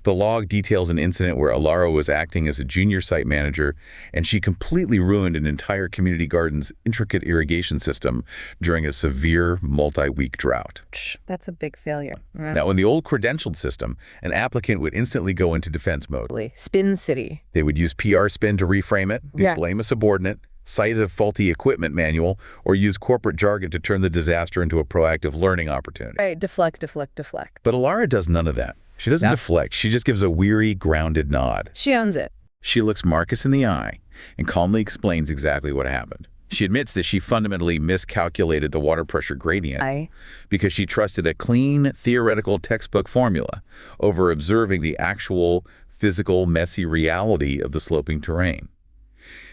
The log details an incident where Alara was acting as a junior site manager, and she completely ruined an entire community garden's intricate irrigation system during a severe multi-week drought. That's a big failure. Now, in the old credentialed system, an applicant would instantly go into defense mode. Spin City. They would use PR spin to reframe it, blame a subordinate, cite a faulty equipment manual, or use corporate jargon to turn the disaster into a proactive learning opportunity. Right, deflect, deflect, deflect. But Alara does none of that. She doesn't deflect. She just gives a weary, grounded nod. She owns it. She looks Marcus in the eye and calmly explains exactly what happened. She admits that she fundamentally miscalculated the water pressure gradient because she trusted a clean, theoretical textbook formula over observing the actual, physical, messy reality of the sloping terrain.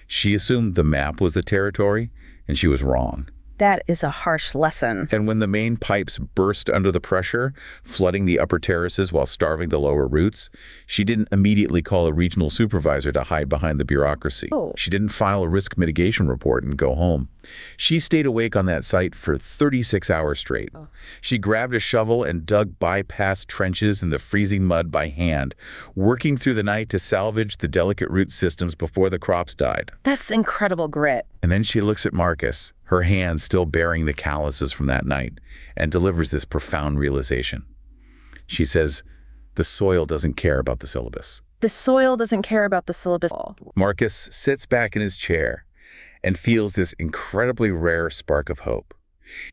She assumed the map was the territory, and she was wrong. That is a harsh lesson. And when the main pipes burst under the pressure, flooding the upper terraces while starving the lower roots, she didn't immediately call a regional supervisor to hide behind the bureaucracy. She didn't file a risk mitigation report and go home. She stayed awake on that site for 36 hours straight. She grabbed a shovel and dug bypass trenches in the freezing mud by hand, working through the night to salvage the delicate root systems before the crops died. That's incredible grit. And then she looks at Marcus, her hands still bearing the calluses from that night, and delivers this profound realization. She says, the soil doesn't care about the syllabus. The soil doesn't care about the syllabus. Marcus sits back in his chair and feels this incredibly rare spark of hope.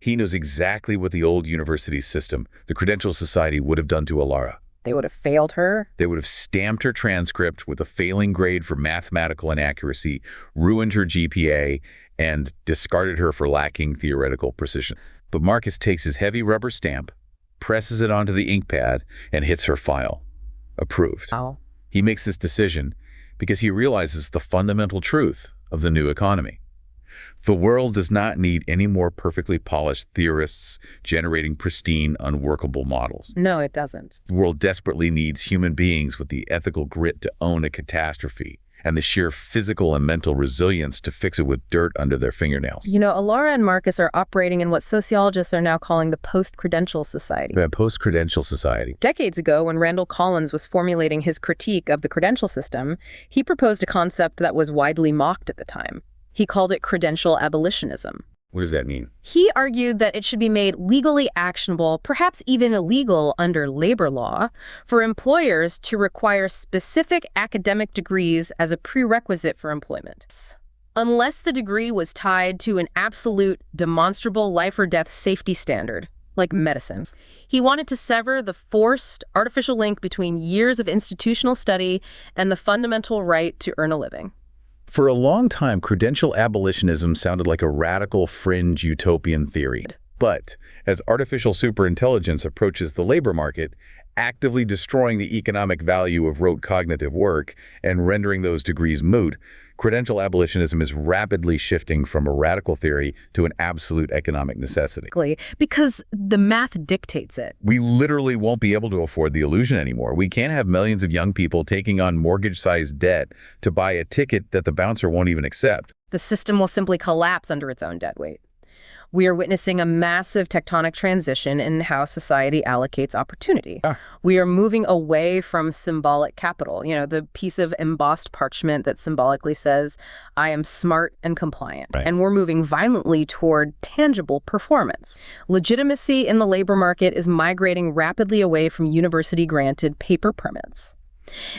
He knows exactly what the old university system, the Credential Society, would have done to Alara. They would have failed her. They would have stamped her transcript with a failing grade for mathematical inaccuracy, ruined her GPA, and discarded her for lacking theoretical precision. But Marcus takes his heavy rubber stamp, presses it onto the ink pad, and hits her file. Approved. He makes this decision because he realizes the fundamental truth of the new economy. The world does not need any more perfectly polished theorists generating pristine, unworkable models. No, it doesn't. The world desperately needs human beings with the ethical grit to own a catastrophe and the sheer physical and mental resilience to fix it with dirt under their fingernails. You know, Alara and Marcus are operating in what sociologists are now calling the post-credential society. The post-credential society. Decades ago, when Randall Collins was formulating his critique of the credential system, he proposed a concept that was widely mocked at the time. He called it credential abolitionism. What does that mean? He argued that it should be made legally actionable, perhaps even illegal under labor law, for employers to require specific academic degrees as a prerequisite for employment, unless the degree was tied to an absolute, demonstrable life or death safety standard, like medicine. He wanted to sever the forced, artificial link between years of institutional study and the fundamental right to earn a living. For a long time, credential abolitionism sounded like a radical fringe utopian theory. But as artificial superintelligence approaches the labor market, actively destroying the economic value of rote cognitive work and rendering those degrees moot, credential abolitionism is rapidly shifting from a radical theory to an absolute economic necessity. Because the math dictates it. We literally won't be able to afford the illusion anymore. We can't have millions of young people taking on mortgage-sized debt to buy a ticket that the bouncer won't even accept. The system will simply collapse under its own dead weight. We are witnessing a massive tectonic transition in how society allocates opportunity. We are moving away from symbolic capital, you know, the piece of embossed parchment that symbolically says, I am smart and compliant. And we're moving violently toward tangible performance. Legitimacy in the labor market is migrating rapidly away from university-granted paper permits.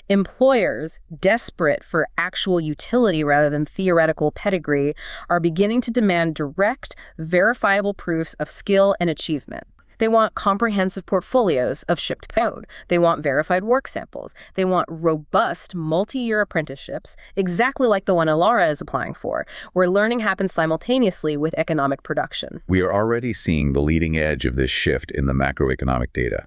Employers, desperate for actual utility rather than theoretical pedigree, are beginning to demand direct, verifiable proofs of skill and achievement. They want comprehensive portfolios of shipped code. They want verified work samples. They want robust multi-year apprenticeships, exactly like the one Alara is applying for, where learning happens simultaneously with economic production. We are already seeing the leading edge of this shift in the macroeconomic data.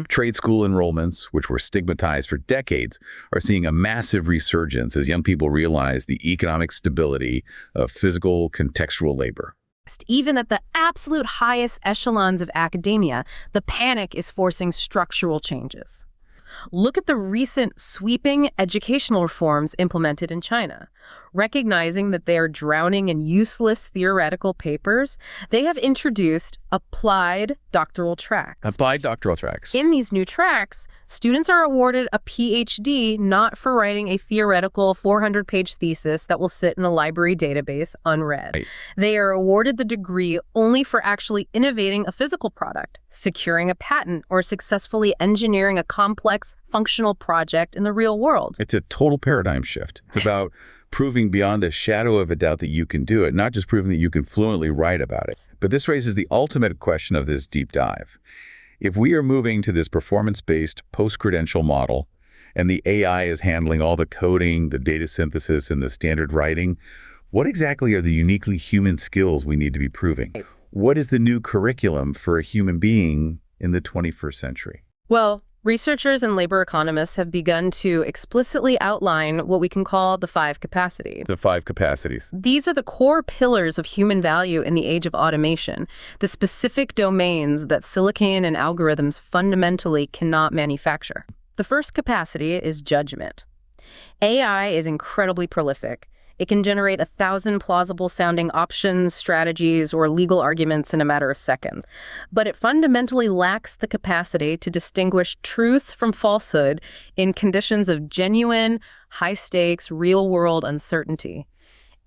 Trade school enrollments, which were stigmatized for decades, are seeing a massive resurgence as young people realize the economic stability of physical, contextual labor. Even at the absolute highest echelons of academia, the panic is forcing structural changes. Look at the recent sweeping educational reforms implemented in China. Recognizing that they are drowning in useless theoretical papers, they have introduced applied doctoral tracks. Applied doctoral tracks. In these new tracks, students are awarded a PhD not for writing a theoretical 400-page thesis that will sit in a library database unread. Right. They are awarded the degree only for actually innovating a physical product, securing a patent, or successfully engineering a complex functional project in the real world. It's a total paradigm shift. It's about proving beyond a shadow of a doubt that you can do it, not just proving that you can fluently write about it. But this raises the ultimate question of this deep dive. If we are moving to this performance-based post-credential model, and the AI is handling all the coding, the data synthesis, and the standard writing, what exactly are the uniquely human skills we need to be proving? What is the new curriculum for a human being in the 21st century? Well, researchers and labor economists have begun to explicitly outline what we can call the 5 capacities. The 5 capacities. These are the core pillars of human value in the age of automation, the specific domains that silicon and algorithms fundamentally cannot manufacture. The first capacity is judgment. AI is incredibly prolific. It can generate 1,000 plausible-sounding options, strategies, or legal arguments in a matter of seconds. But it fundamentally lacks the capacity to distinguish truth from falsehood in conditions of genuine, high-stakes, real-world uncertainty.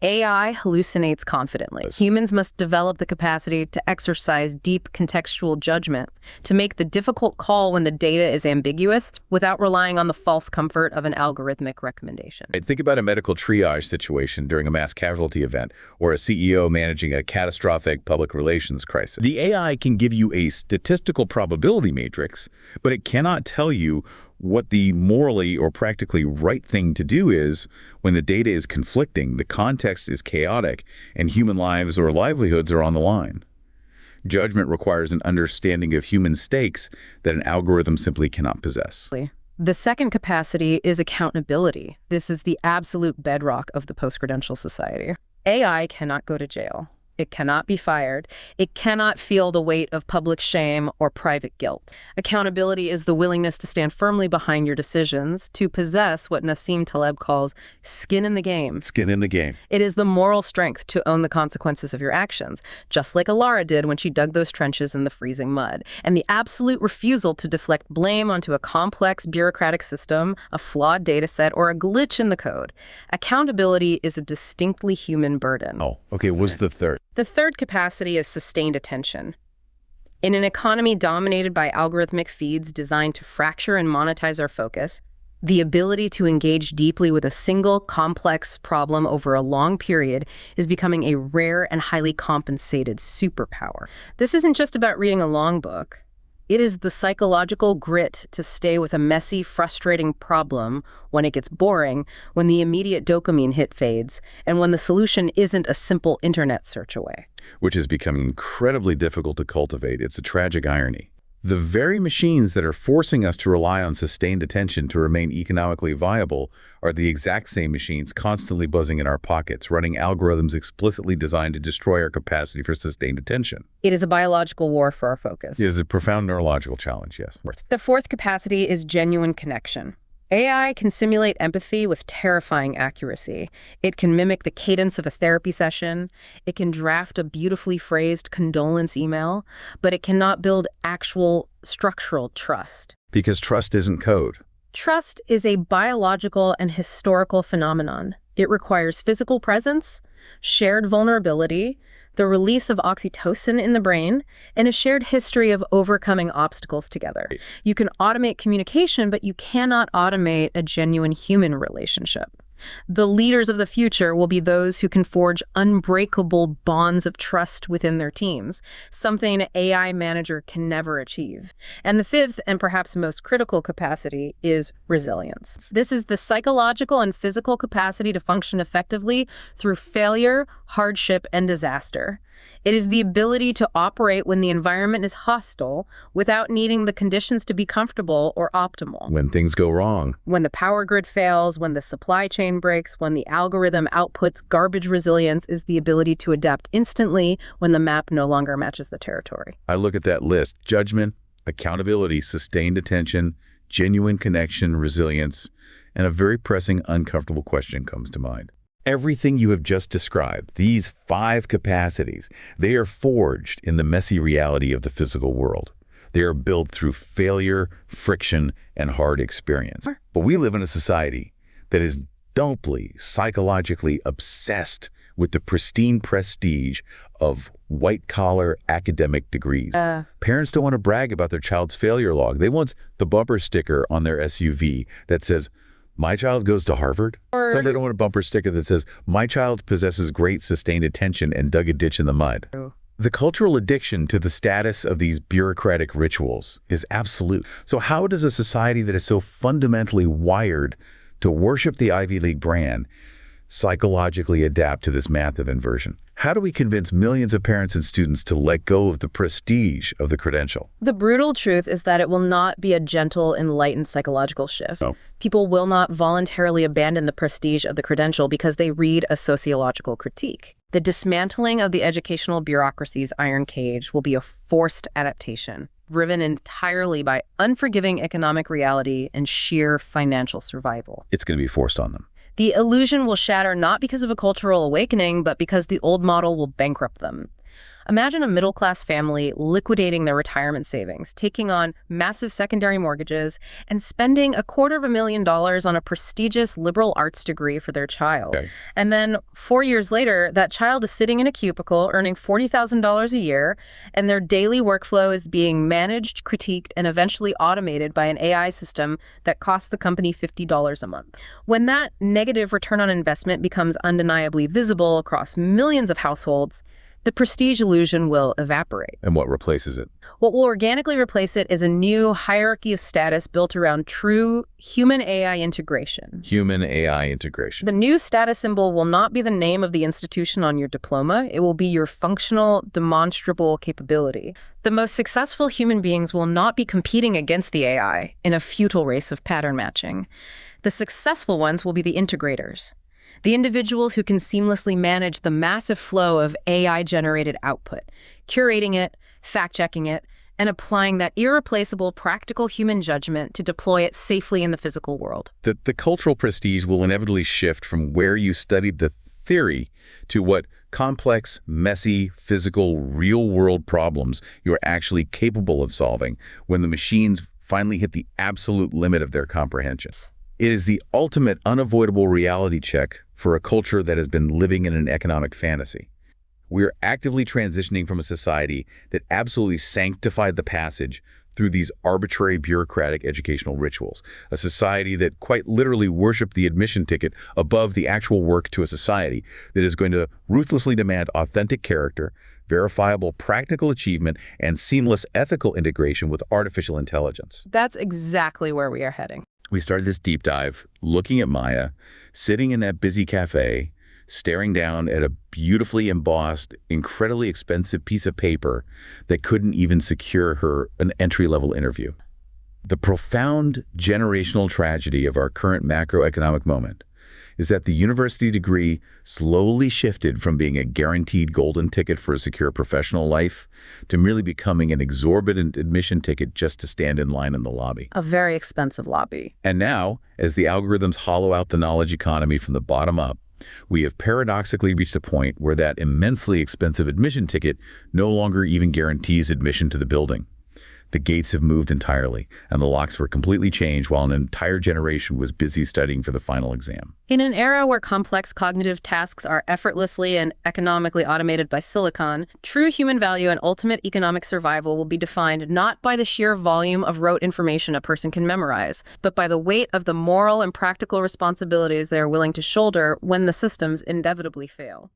AI hallucinates confidently. Humans must develop the capacity to exercise deep contextual judgment, to make the difficult call when the data is ambiguous without relying on the false comfort of an algorithmic recommendation. Think about a medical triage situation during a mass casualty event or a CEO managing a catastrophic public relations crisis. The AI can give you a statistical probability matrix, but it cannot tell you what the morally or practically right thing to do is when the data is conflicting, the context is chaotic, and human lives or livelihoods are on the line. Judgment requires an understanding of human stakes that an algorithm simply cannot possess. The second capacity is accountability. This is the absolute bedrock of the post-credential society. AI cannot go to jail. It cannot be fired. It cannot feel the weight of public shame or private guilt. Accountability is the willingness to stand firmly behind your decisions, to possess what Nassim Taleb calls skin in the game. Skin in the game. It is the moral strength to own the consequences of your actions, just like Alara did when she dug those trenches in the freezing mud, and the absolute refusal to deflect blame onto a complex bureaucratic system, a flawed data set, or a glitch in the code. Accountability is a distinctly human burden. Oh, okay. What's the third? The third capacity is sustained attention. In an economy dominated by algorithmic feeds designed to fracture and monetize our focus, the ability to engage deeply with a single complex problem over a long period is becoming a rare and highly compensated superpower. This isn't just about reading a long book. It is the psychological grit to stay with a messy, frustrating problem when it gets boring, when the immediate dopamine hit fades, and when the solution isn't a simple internet search away. Which is becoming incredibly difficult to cultivate. It's a tragic irony. The very machines that are forcing us to rely on sustained attention to remain economically viable are the exact same machines constantly buzzing in our pockets, running algorithms explicitly designed to destroy our capacity for sustained attention. It is a biological war for our focus. It is a profound neurological challenge, yes. The fourth capacity is genuine connection. AI can simulate empathy with terrifying accuracy. It can mimic the cadence of a therapy session. It can draft a beautifully phrased condolence email, but it cannot build actual structural trust. Because trust isn't code. Trust is a biological and historical phenomenon. It requires physical presence, shared vulnerability, the release of oxytocin in the brain, and a shared history of overcoming obstacles together. You can automate communication, but you cannot automate a genuine human relationship. The leaders of the future will be those who can forge unbreakable bonds of trust within their teams, something an AI manager can never achieve. And the fifth, and perhaps most critical capacity, is resilience. This is the psychological and physical capacity to function effectively through failure, hardship, and disaster. It is the ability to operate when the environment is hostile without needing the conditions to be comfortable or optimal. When things go wrong. When the power grid fails, when the supply chain breaks, when the algorithm outputs garbage. Resilience is the ability to adapt instantly when the map no longer matches the territory. I look at that list: judgment, accountability, sustained attention, genuine connection, resilience, and a very pressing, uncomfortable question comes to mind. Everything you have just described, these 5 capacities, they are forged in the messy reality of the physical world. They are built through failure, friction, and hard experience. But we live in a society that is doubly psychologically obsessed with the pristine prestige of white-collar academic degrees. Parents don't want to brag about their child's failure log. They want the bumper sticker on their SUV that says, "My child goes to Harvard." So they don't want a bumper sticker that says, "My child possesses great sustained attention and dug a ditch in the mud." The cultural addiction to the status of these bureaucratic rituals is absolute. So how does a society that is so fundamentally wired to worship the Ivy League brand psychologically adapt to this massive inversion? How do we convince millions of parents and students to let go of the prestige of the credential? The brutal truth is that it will not be a gentle, enlightened psychological shift. No. People will not voluntarily abandon the prestige of the credential because they read a sociological critique. The dismantling of the educational bureaucracy's iron cage will be a forced adaptation, driven entirely by unforgiving economic reality and sheer financial survival. It's going to be forced on them. The illusion will shatter not because of a cultural awakening, but because the old model will bankrupt them. Imagine a middle-class family liquidating their retirement savings, taking on massive secondary mortgages, and spending $250,000 on a prestigious liberal arts degree for their child. Okay. And then 4 years later, that child is sitting in a cubicle earning $40,000 a year, and their daily workflow is being managed, critiqued, and eventually automated by an AI system that costs the company $50 a month. When that negative return on investment becomes undeniably visible across millions of households, the prestige illusion will evaporate. And what replaces it? What will organically replace it is a new hierarchy of status built around true human-AI integration. Human-AI integration. The new status symbol will not be the name of the institution on your diploma. It will be your functional, demonstrable capability. The most successful human beings will not be competing against the AI in a futile race of pattern matching. The successful ones will be the integrators. The individuals who can seamlessly manage the massive flow of AI-generated output, curating it, fact-checking it, and applying that irreplaceable practical human judgment to deploy it safely in the physical world. The cultural prestige will inevitably shift from where you studied the theory to what complex, messy, physical, real-world problems you are actually capable of solving when the machines finally hit the absolute limit of their comprehension. It is the ultimate unavoidable reality check for a culture that has been living in an economic fantasy. We are actively transitioning from a society that absolutely sanctified the passage through these arbitrary bureaucratic educational rituals, a society that quite literally worshiped the admission ticket above the actual work to a society that is going to ruthlessly demand authentic character, verifiable practical achievement, and seamless ethical integration with artificial intelligence. That's exactly where we are heading. We started this deep dive looking at Maya, sitting in that busy cafe, staring down at a beautifully embossed, incredibly expensive piece of paper that couldn't even secure her an entry-level interview. The profound generational tragedy of our current macroeconomic moment is that the university degree slowly shifted from being a guaranteed golden ticket for a secure professional life to merely becoming an exorbitant admission ticket just to stand in line in the lobby. A very expensive lobby. And now, as the algorithms hollow out the knowledge economy from the bottom up, we have paradoxically reached a point where that immensely expensive admission ticket no longer even guarantees admission to the building. The gates have moved entirely, and the locks were completely changed while an entire generation was busy studying for the final exam. In an era where complex cognitive tasks are effortlessly and economically automated by silicon, true human value and ultimate economic survival will be defined not by the sheer volume of rote information a person can memorize, but by the weight of the moral and practical responsibilities they are willing to shoulder when the systems inevitably fail.